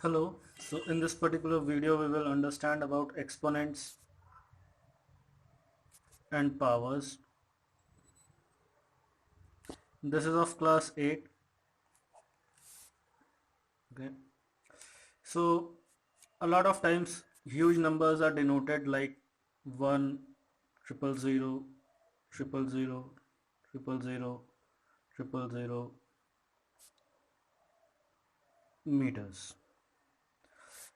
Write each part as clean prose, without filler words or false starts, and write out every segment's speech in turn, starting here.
Hello, so in this particular video we will understand about exponents and powers. This is of class 8. Okay, so a lot of times huge numbers are denoted like 1, 000, 000, 000, 000 meters.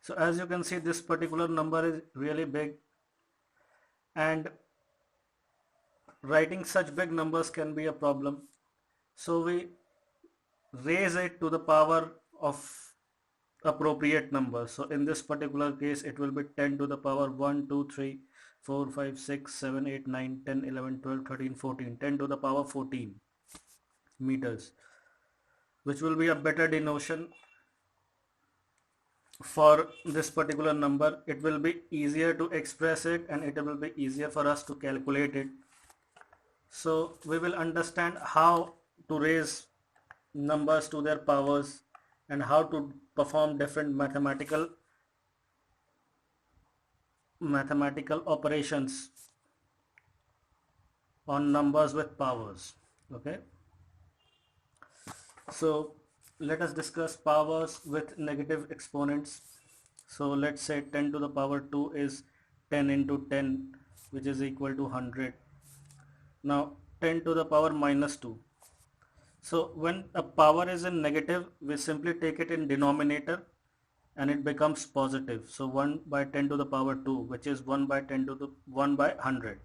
So as you can see, this particular number is really big, and writing such big numbers can be a problem. So we raise it to the power of appropriate number. So in this particular case it will be 10 to the power 1, 2, 3, 4, 5, 6, 7, 8, 9, 10, 11, 12, 13, 14, 10 to the power 14 meters, which will be a better denotation for this particular number. It will be easier to express it and it will be easier for us to calculate it. So we will understand how to raise numbers to their powers and how to perform different mathematical operations on numbers with powers. Okay, so let us discuss powers with negative exponents. So let's say 10 to the power 2 is 10 into 10, which is equal to 100. Now 10 to the power minus 2. So when a power is in negative, we simply take it in denominator and it becomes positive. So 1 by 10 to the power 2, which is 1 by 10 to the 1 by 100.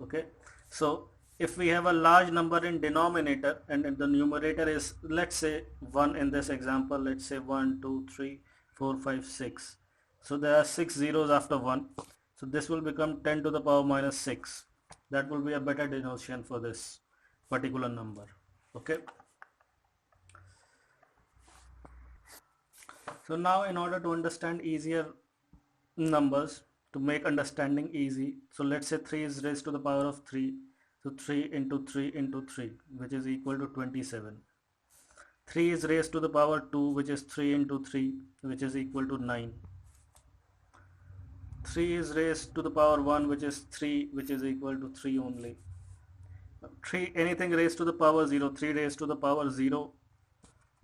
Okay, so if we have a large number in denominator and the numerator is, let's say 1 in this example, let's say 1, 2, 3, 4, 5, 6. So there are 6 zeros after 1. So this will become 10 to the power minus 6. That will be a better denotation for this particular number. Okay. So now in order to understand easier numbers, to make understanding easy, so let's say 3 is raised to the power of 3. So 3 into 3 into 3, which is equal to 27. 3 is raised to the power 2, which is 3 into 3, which is equal to 9. 3 is raised to the power 1, which is 3, which is equal to 3 only. 3, anything raised to the power 0, 3 raised to the power 0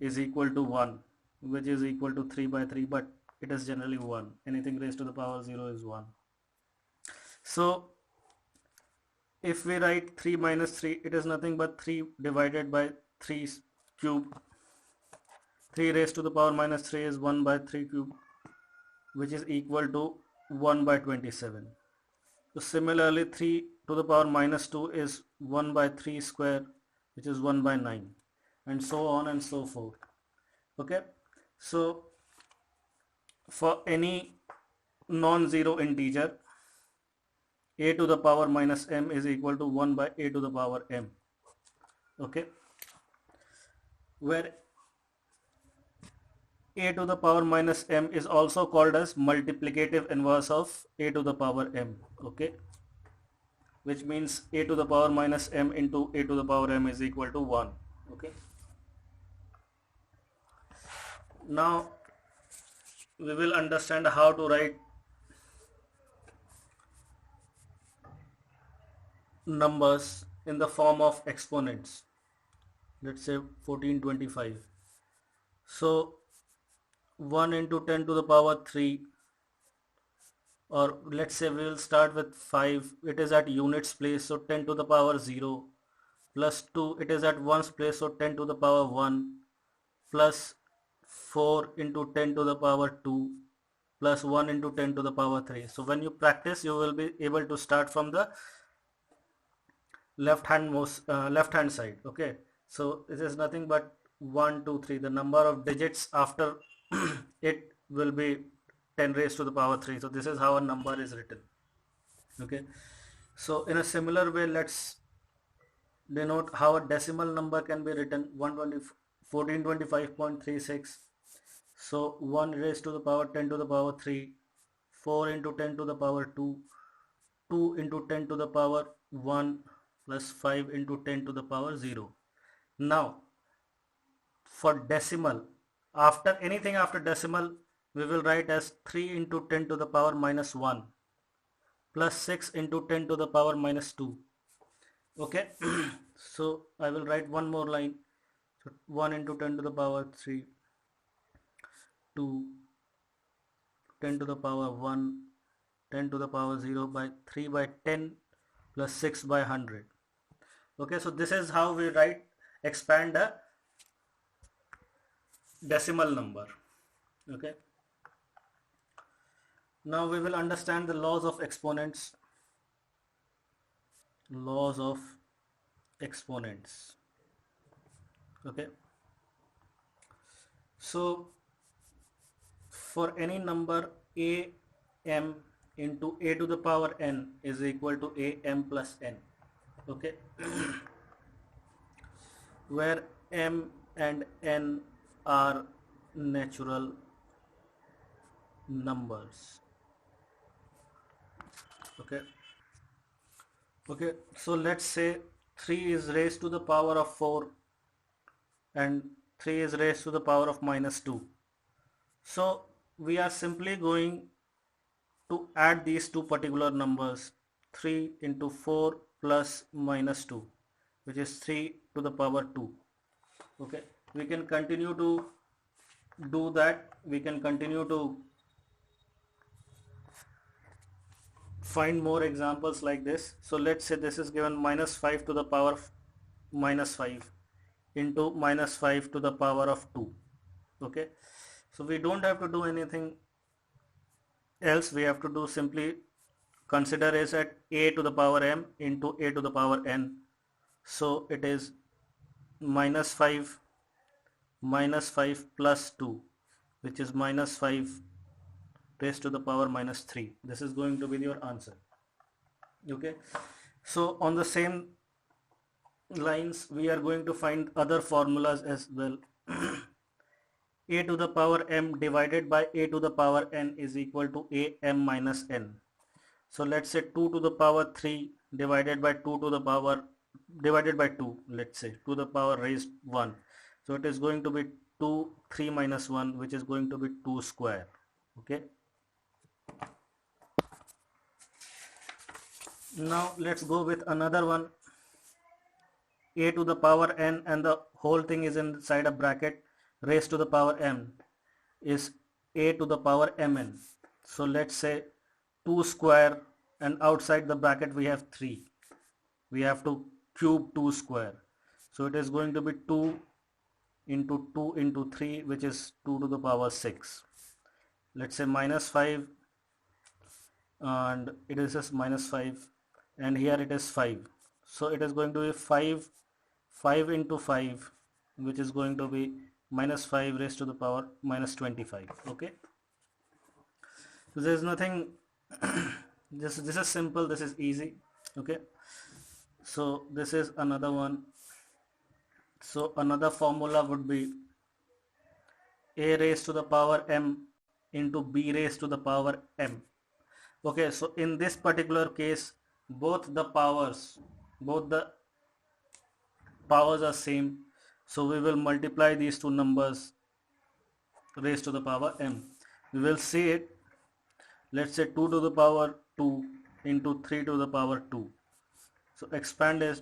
is equal to 1, which is equal to 3 by 3, but it is generally 1. Anything raised to the power 0 is 1. So if we write 3 minus 3, it is nothing but 3 divided by 3 cube. 3 raised to the power minus 3 is 1 by 3 cube, which is equal to 1 by 27. So similarly 3 to the power minus 2 is 1 by 3 square, which is 1 by 9, and so on and so forth. Okay, so for any non-zero integer, a to the power minus m is equal to 1 by a to the power m. Okay, where a to the power minus m is also called as multiplicative inverse of a to the power m. Okay, which means a to the power minus m into a to the power m is equal to 1. Okay, now we will understand how to write numbers in the form of exponents. Let's say 1425. So 1 into 10 to the power 3, or let's say we will start with 5. It is at units place, so 10 to the power 0, plus 2, it is at ones place, so 10 to the power 1, plus 4 into 10 to the power 2, plus 1 into 10 to the power 3. So when you practice, you will be able to start from the left hand side. Okay, so this is nothing but 1, 2, 3. The number of digits after it will be 10 raised to the power 3. So this is how a number is written. Okay, so in a similar way, let's denote how a decimal number can be written. 1425.36. So 1 raised to the power 10 to the power 3, 4 into 10 to the power 2, 2 into 10 to the power 1, plus 5 into 10 to the power 0. Now for decimal, after anything after decimal, we will write as 3 into 10 to the power minus 1 plus 6 into 10 to the power minus 2. Okay. So I will write one more line. So 1 into 10 to the power 3, 2, 10 to the power 1, 10 to the power 0 by 3 by 10 plus 6 by 100. Okay, so this is how we write, expand a decimal number. Okay. Now we will understand the laws of exponents. Laws of exponents. Okay. So for any number a m into a to the power n is equal to a m plus n. Okay. Where m and n are natural numbers. Okay. Okay, so let's say 3 is raised to the power of 4 and 3 is raised to the power of minus 2. So we are simply going to add these two particular numbers, 3 into 4 plus minus 2, which is 3 to the power 2. Okay, we can continue to do that. We can continue to find more examples like this. So let's say this is given minus 5 to the power of minus 5 into minus 5 to the power of 2. Okay, so we don't have to do anything else. We have to do simply consider is at a to the power m into a to the power n. So it is minus 5 plus 2, which is minus 5 raised to the power minus 3. This is going to be your answer. Okay, so on the same lines we are going to find other formulas as well. A to the power m divided by a to the power n is equal to a m minus n. So let's say 2 to the power 3 divided by 2 to the power divided by 2, let's say to the power raised 1. So it is going to be 2 3 minus 1, which is going to be 2 square. Okay. Now let's go with another one. A to the power n and the whole thing is inside a bracket, raised to the power m is a to the power mn. So let's say 2 square and outside the bracket we have 3. We have to cube 2 square. So it is going to be 2 into 3, which is 2 to the power 6. Let's say minus 5 and it is just minus 5 and here it is 5. So it is going to be 5 into 5, which is going to be minus 5 raised to the power minus 25. Okay. So there is nothing, this is simple, this is easy. Okay. So this is another one. So another formula would be a raised to the power m into b raised to the power m. Okay, so in this particular case both the powers are same, so we will multiply these two numbers raised to the power m. We will see it. Let's say 2 to the power 2 into 3 to the power 2. So expand is,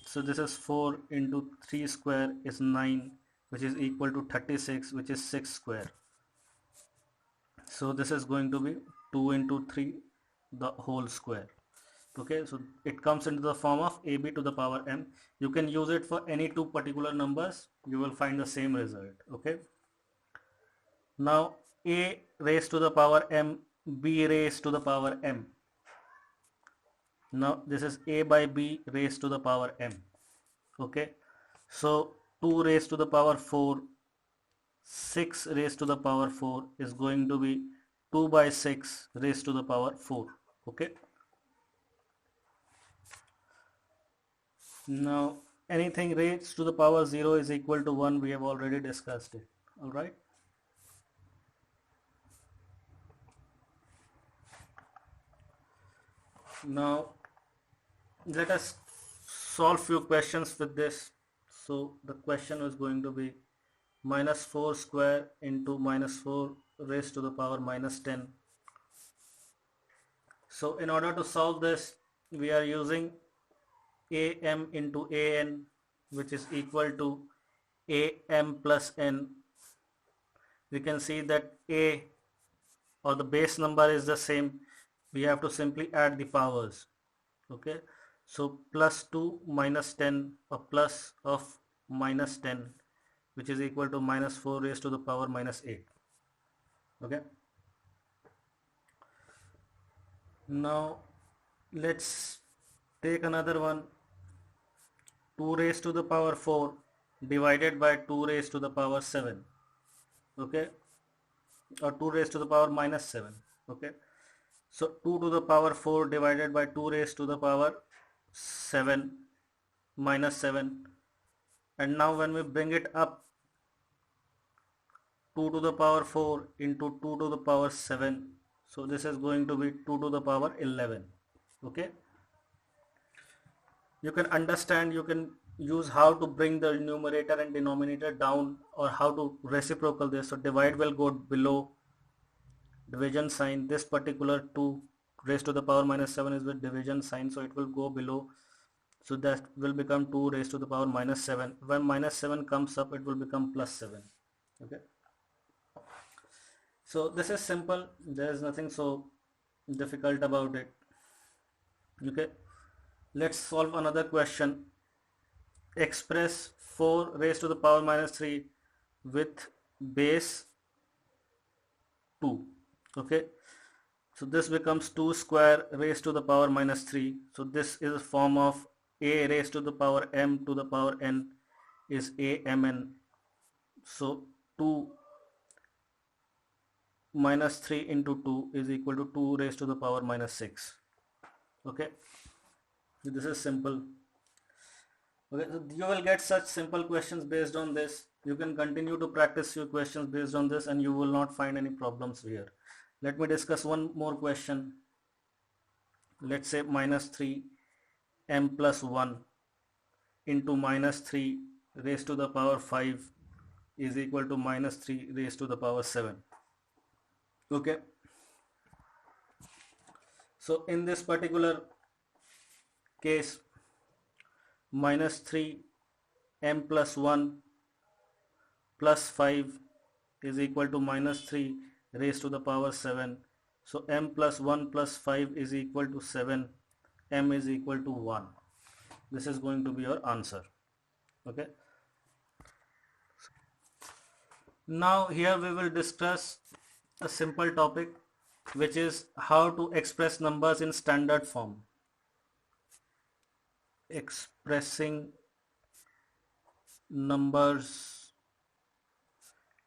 so this is 4 into 3 square is 9, which is equal to 36, which is 6 square. So this is going to be 2 into 3 the whole square. Okay, so it comes into the form of ab to the power m. You can use it for any two particular numbers, you will find the same result. Okay, now a raised to the power m, b raised to the power m. Now this is a by b raised to the power m. Okay, so 2 raised to the power 4, 6 raised to the power 4 is going to be 2 by 6 raised to the power 4. Okay, now anything raised to the power 0 is equal to 1. We have already discussed it. All right. Now let us solve few questions with this. So the question is going to be minus 4 square into minus 4 raised to the power minus 10. So in order to solve this, we are using am into an, which is equal to am plus n. We can see that a, or the base number, is the same. We have to simply add the powers. Okay, so plus 2 minus 10, or plus of minus 10, which is equal to minus 4 raised to the power minus 8. Okay, now let's take another one. 2 raised to the power 4 divided by 2 raised to the power 7. Okay, or 2 raised to the power minus 7. Okay, so 2 to the power 4 divided by 2 raised to the power 7 minus 7, and now when we bring it up, 2 to the power 4 into 2 to the power 7, so this is going to be 2 to the power 11. Okay, you can understand, you can use how to bring the numerator and denominator down, or how to reciprocal this. So divide will go below division sign. This particular 2 raised to the power minus 7 is with division sign, so it will go below, so that will become 2 raised to the power minus 7. When minus 7 comes up, it will become plus 7. Okay, so this is simple, there is nothing so difficult about it. Okay, let's solve another question. Express 4 raised to the power minus 3 with base 2. Okay, so this becomes 2 square raised to the power minus 3. So this is a form of a raised to the power m to the power n is amn. So 2 minus 3 into 2 is equal to 2 raised to the power minus 6. Okay, so this is simple. Okay, so you will get such simple questions based on this. You can continue to practice your questions based on this, and you will not find any problems here. Let me discuss one more question. Let's say minus 3 m plus 1 into minus 3 raised to the power 5 is equal to minus 3 raised to the power 7. Okay, so in this particular case, minus 3 m plus 1 plus 5 is equal to minus 3 raised to the power 7. So m plus 1 plus 5 is equal to 7, m is equal to 1. This is going to be your answer. Okay, now here we will discuss a simple topic, which is how to express numbers in standard form. Expressing numbers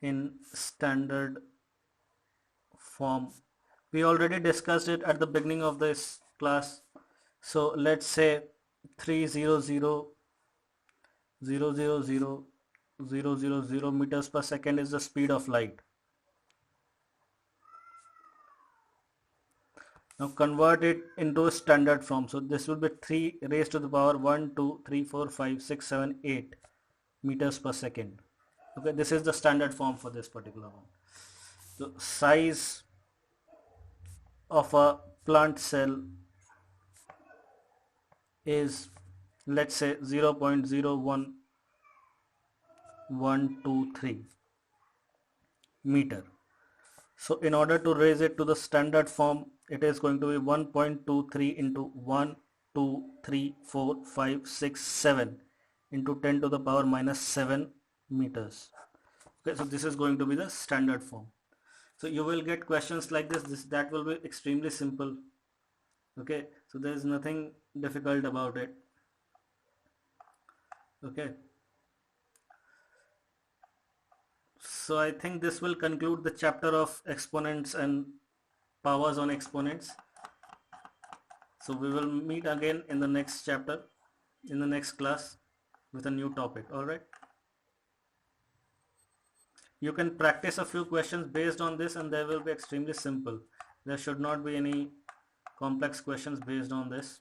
in standard form. We already discussed it at the beginning of this class. So let's say 300,000,000 meters per second is the speed of light. Now convert it into a standard form. So this will be 3 raised to the power 1, 2, 3, 4, 5, 6, 7, 8 meters per second. Okay, this is the standard form for this particular one. The size of a plant cell is, let's say, 0.01123 meter. So in order to raise it to the standard form, it is going to be 1.23 into 1, 2, 3, 4, 5, 6, 7 into 10 to the power minus 7 meters. Okay, so this is going to be the standard form. So you will get questions like this, that will be extremely simple. Okay, so there is nothing difficult about it. Okay, so I think this will conclude the chapter of exponents and powers on exponents. So we will meet again in the next chapter, in the next class, with a new topic. Alright, you can practice a few questions based on this, and they will be extremely simple. There should not be any complex questions based on this.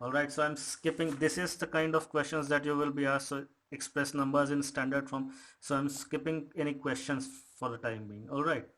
Alright, so I'm skipping, this is the kind of questions that you will be asked. So express numbers in standard form, so I'm skipping any questions for the time being. Alright.